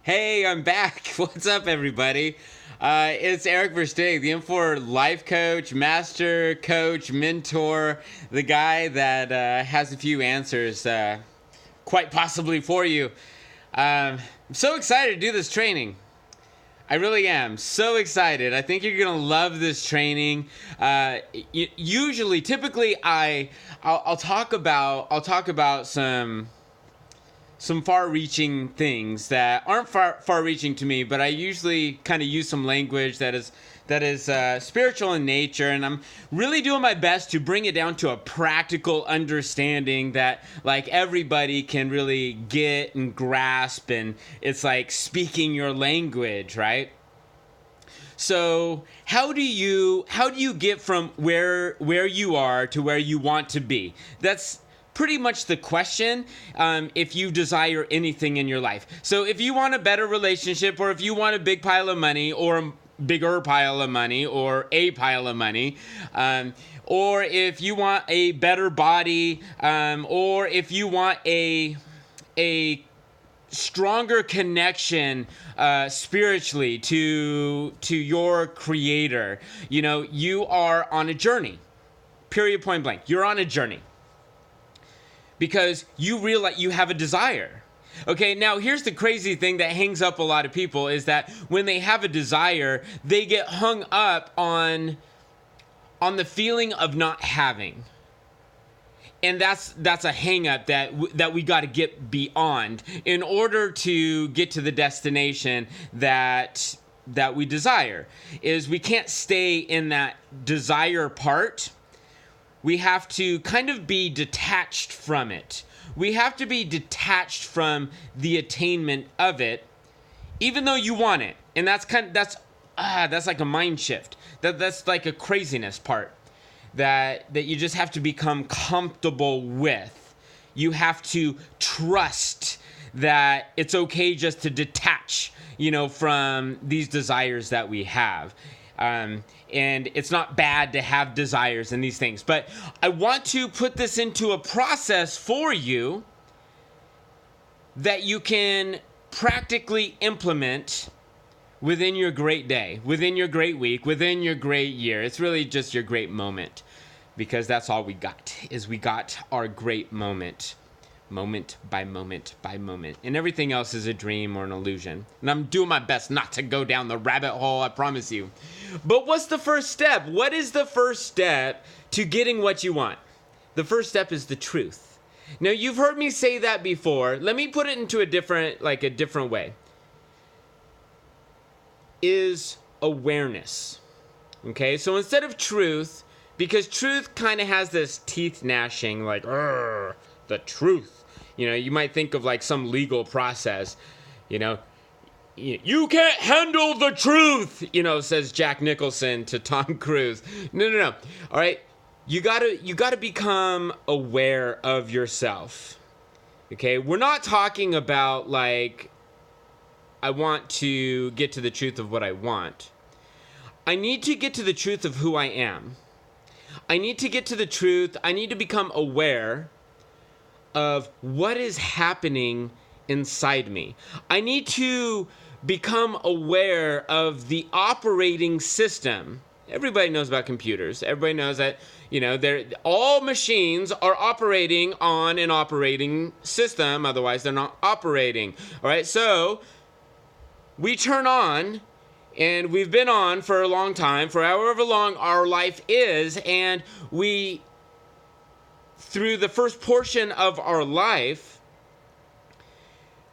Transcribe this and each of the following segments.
Hey, I'm back. What's up, everybody? It's Eric Versteeg, the M4 life coach, master coach, mentor, the guy that has a few answers, quite possibly for you. I'm so excited to do this training. I really am so excited. I think you're gonna love this training. Typically, I'll talk about some far-reaching things that aren't far-reaching to me, but I usually kind of use some language that is spiritual in nature, and I'm really doing my best to bring it down to a practical understanding that like everybody can really get and grasp, and it's like speaking your language, right? So how do you get from where you are to where you want to be? That's pretty much the question if you desire anything in your life. So if you want a better relationship, or if you want a big pile of money, or a bigger pile of money, or a pile of money, or if you want a better body, or if you want a stronger connection spiritually to your creator, you are on a journey. Period, point blank. You're on a journey. Because you realize you have a desire. Okay, now here's the crazy thing that hangs up a lot of people is that when they have a desire, they get hung up on the feeling of not having. And that's a hang up that we got to get beyond in order to get to the destination that we desire. Is we can't stay in that desire part. We have to kind of be detached from it. We have to be detached from the attainment of it, even though you want it. And that's like a mind shift. That's like a craziness part that you just have to become comfortable with. You have to trust that it's okay just to detach, from these desires that we have. And it's not bad to have desires and these things. But I want to put this into a process for you that you can practically implement within your great day, within your great week, within your great year. It's really just your great moment, because that's all we got, is we got our great moment. Moment by moment by moment. And everything else is a dream or an illusion. And I'm doing my best not to go down the rabbit hole, I promise you. But what's the first step? What is the first step to getting what you want? The first step is the truth. Now, you've heard me say that before. Let me put it into a different way. Is awareness. Okay, so instead of truth, because truth kind of has this teeth gnashing, like, the truth. You might think of like some legal process, you can't handle the truth, says Jack Nicholson to Tom Cruise. No. All right. You gotta become aware of yourself. Okay. We're not talking about like, I want to get to the truth of what I want. I need to get to the truth of who I am. I need to get to the truth. I need to become aware of what is happening inside me. I need to become aware of the operating system. Everybody knows about computers. Everybody knows that, all machines are operating on an operating system. Otherwise, they're not operating. All right, so we turn on, and we've been on for a long time, for however long our life is, and we, through the first portion of our life,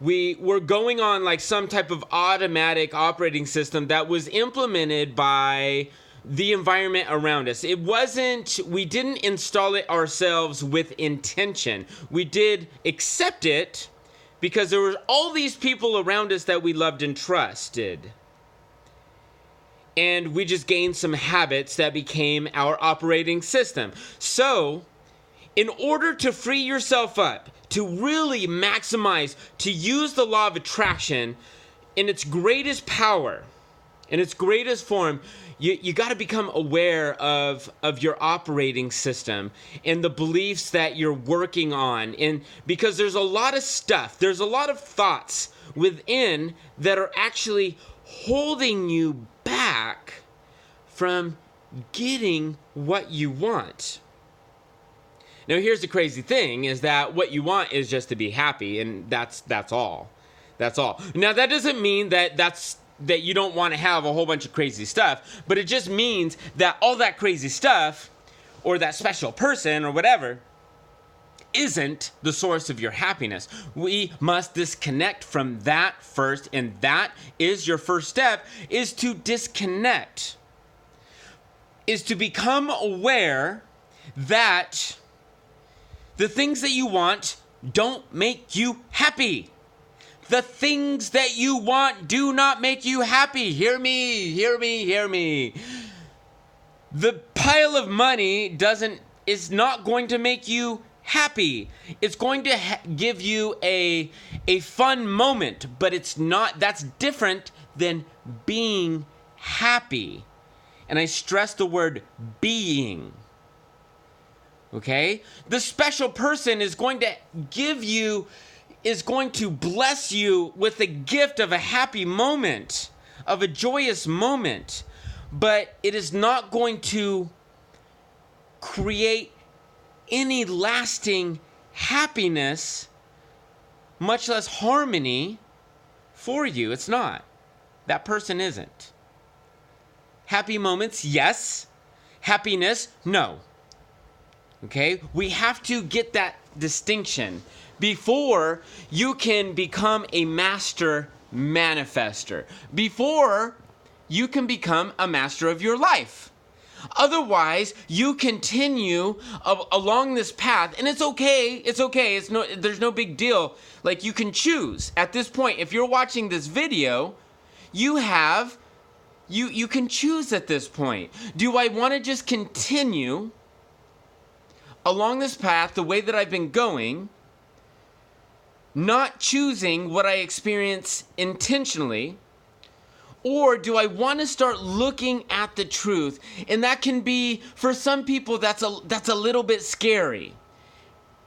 we were going on like some type of automatic operating system that was implemented by the environment around us. We didn't install it ourselves with intention. We did accept it because there were all these people around us that we loved and trusted. And we just gained some habits that became our operating system. So, in order to free yourself up, to really maximize, to use the law of attraction in its greatest power, in its greatest form, you got to become aware of your operating system and the beliefs that you're working on. And because there's a lot of stuff, there's a lot of thoughts within that are actually holding you back from getting what you want. Now, here's the crazy thing, is that what you want is just to be happy, and that's all. That's all. Now, that doesn't mean that you don't want to have a whole bunch of crazy stuff, but it just means that all that crazy stuff, or that special person, or whatever, isn't the source of your happiness. We must disconnect from that first, and that is your first step, is to disconnect. Is to become aware that the things that you want don't make you happy. The things that you want do not make you happy. Hear me, hear me, hear me. The pile of money is not going to make you happy. It's going to give you a fun moment, but that's different than being happy. And I stress the word being. Okay? The special person is going to bless you with the gift of a happy moment, of a joyous moment, but it is not going to create any lasting happiness, much less harmony for you. It's not. That person isn't. Happy moments, yes. Happiness, no. Okay? We have to get that distinction before you can become a master manifester, before you can become a master of your life. Otherwise, you continue along this path, and it's okay. There's no big deal. Like, you can choose at this point. If you're watching this video, you can choose at this point. Do I want to just continue along this path the way that I've been going, not choosing what I experience intentionally? Or do I want to start looking at the truth? And that can be, for some people, that's a little bit scary.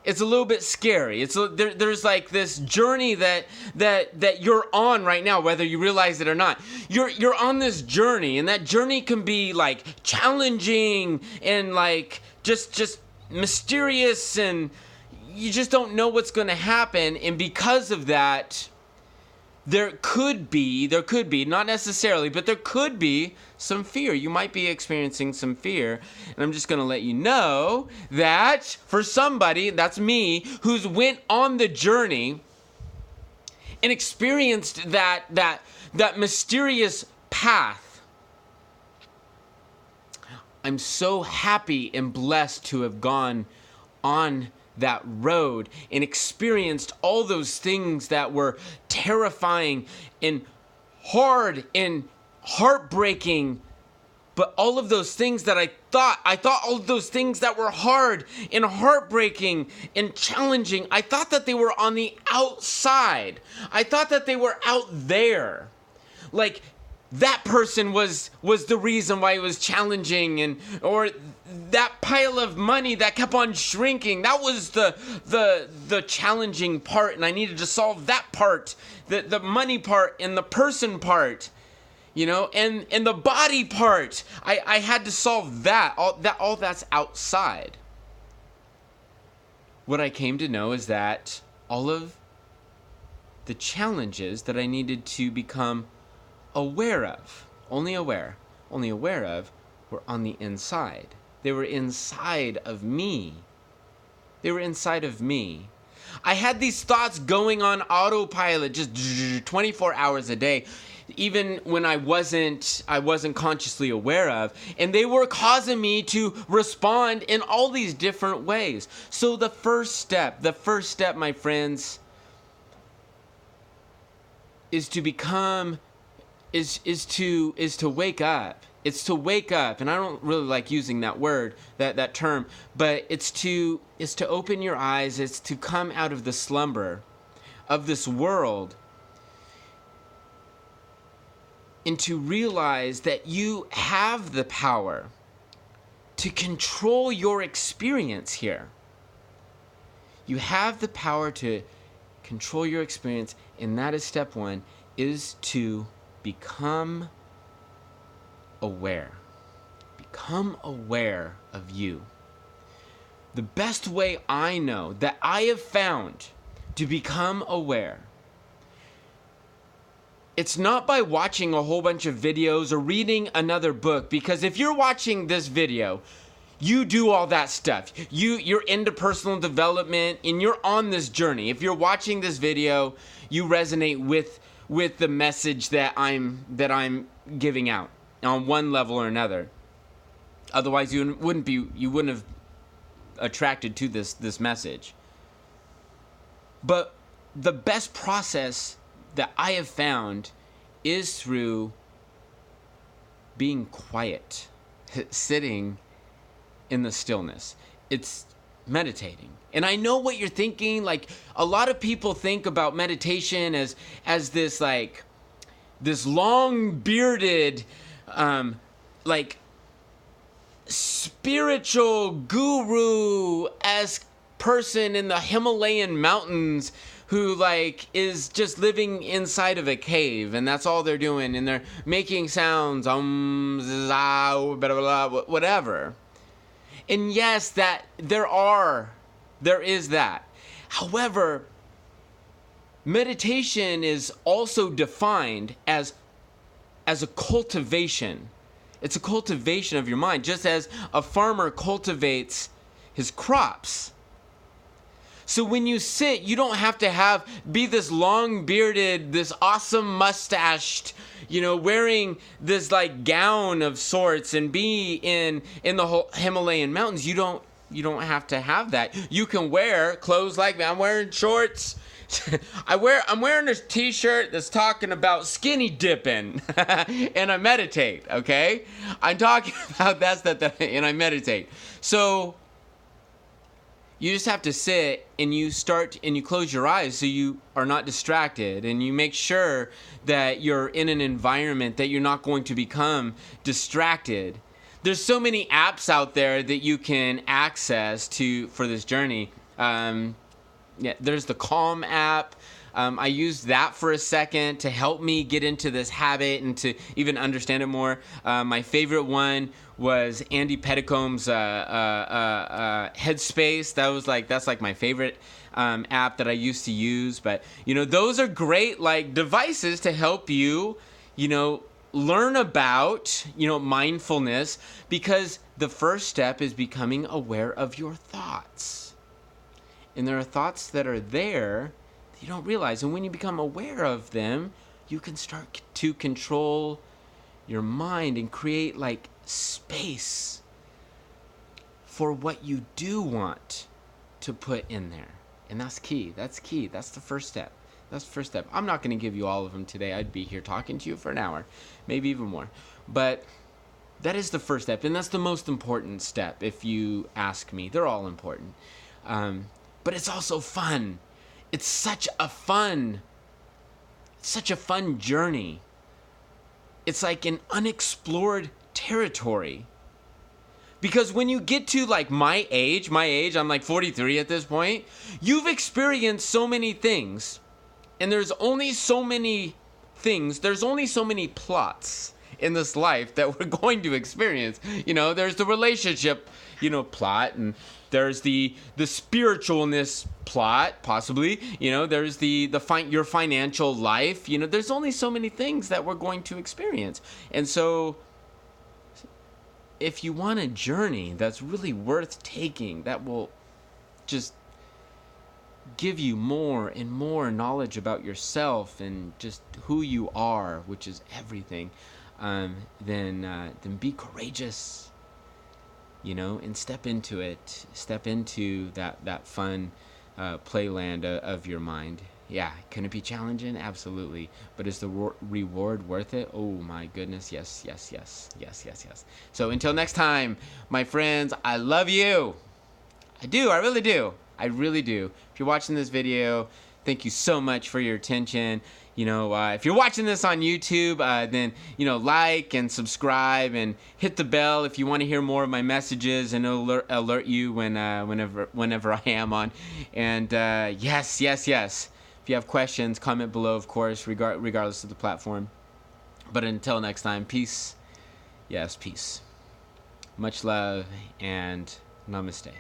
It's a little bit scary. There's like this journey that you're on right now, whether you realize it or not. You're on this journey, and that journey can be like challenging and like just mysterious, and you just don't know what's going to happen. And because of that, there could be, not necessarily, but there could be some fear. You might be experiencing some fear. And I'm just going to let you know that for somebody, that's me, who's went on the journey and experienced that mysterious path, I'm so happy and blessed to have gone on that road and experienced all those things that were terrifying and hard and heartbreaking. But all of those things that I thought all of those things that were hard and heartbreaking and challenging, I thought that they were on the outside. I thought that they were out there. Like, that person was the reason why it was challenging, or that pile of money that kept on shrinking, that was the challenging part, and I needed to solve that part, the money part and the person part, and the body part. I had to solve that. All that's outside. What I came to know is that all of the challenges that I needed to become only aware of, were on the inside. They were inside of me. I had these thoughts going on autopilot, just 24 hours a day, even when I wasn't consciously aware of, and they were causing me to respond in all these different ways. So the first step, my friends, is to become is to wake up. It's to wake up, and I don't really like using that word, that term, but it's to open your eyes. It's to come out of the slumber of this world and to realize that you have the power to control your experience here. You have the power to Control your experience, and that is step one, is to become aware. Become aware of you. The best way I know that I have found to become aware, it's not by watching a whole bunch of videos or reading another book, because if you're watching this video, you do all that stuff. You're into personal development and you're on this journey. If you're watching this video, you resonate with the message that I'm giving out on one level or another. Otherwise, you wouldn't have attracted to this message. But the best process that I have found is through being quiet, sitting in the stillness. It's meditating. And I know what you're thinking. Like, a lot of people think about meditation as this like this long bearded like spiritual guru-esque person in the Himalayan mountains who like is just living inside of a cave, and that's all they're doing, and they're making sounds, blah, blah, blah, whatever. And yes, that there is that. However, meditation is also defined as a cultivation. It's a cultivation of your mind, just as a farmer cultivates his crops. So when you sit, you don't have to be this long bearded, this awesome mustached, wearing this like gown of sorts and be in the whole Himalayan mountains. You don't have to have that. You can wear clothes like me. I'm wearing shorts. I'm wearing a t-shirt that's talking about skinny dipping and I meditate, okay? I'm talking about that and I meditate. So you just have to sit and you close your eyes so you are not distracted, and you make sure that you're in an environment that you're not going to become distracted. There's so many apps out there that you can access for this journey. There's the Calm app. I used that for a second to help me get into this habit and to even understand it more. My favorite one was Andy Petticomb's Headspace. That's like my favorite app that I used to use. But those are great like devices to help you, learn about mindfulness, because the first step is becoming aware of your thoughts. And there are thoughts that are there that you don't realize. And when you become aware of them, you can start to control your mind and create like space for what you do want to put in there. And that's key. That's key. That's the first step. I'm not going to give you all of them today. I'd be here talking to you for an hour, maybe even more. But that is the first step. And that's the most important step, if you ask me. They're all important. But it's also fun. It's such a fun journey. It's like an unexplored territory. Because when you get to like my age, I'm like 43 at this point, you've experienced so many things. And there's only so many plots in this life that we're going to experience. There's the relationship, plot, and there's the spiritualness plot, possibly. There's your financial life. There's only so many things that we're going to experience. And so if you want a journey that's really worth taking, that will just give you more and more knowledge about yourself and just who you are, which is everything, then be courageous. And step into it. Step into that fun playland of your mind. Yeah, can it be challenging? Absolutely. But is the reward worth it? Oh my goodness, yes. So until next time, my friends, I love you. I do, I really do. If you're watching this video, thank you so much for your attention. If you're watching this on YouTube, then, like and subscribe and hit the bell if you want to hear more of my messages, and it'll alert you whenever I am on. And yes. If you have questions, comment below, of course, regardless of the platform. But until next time, peace. Yes, peace. Much love and namaste.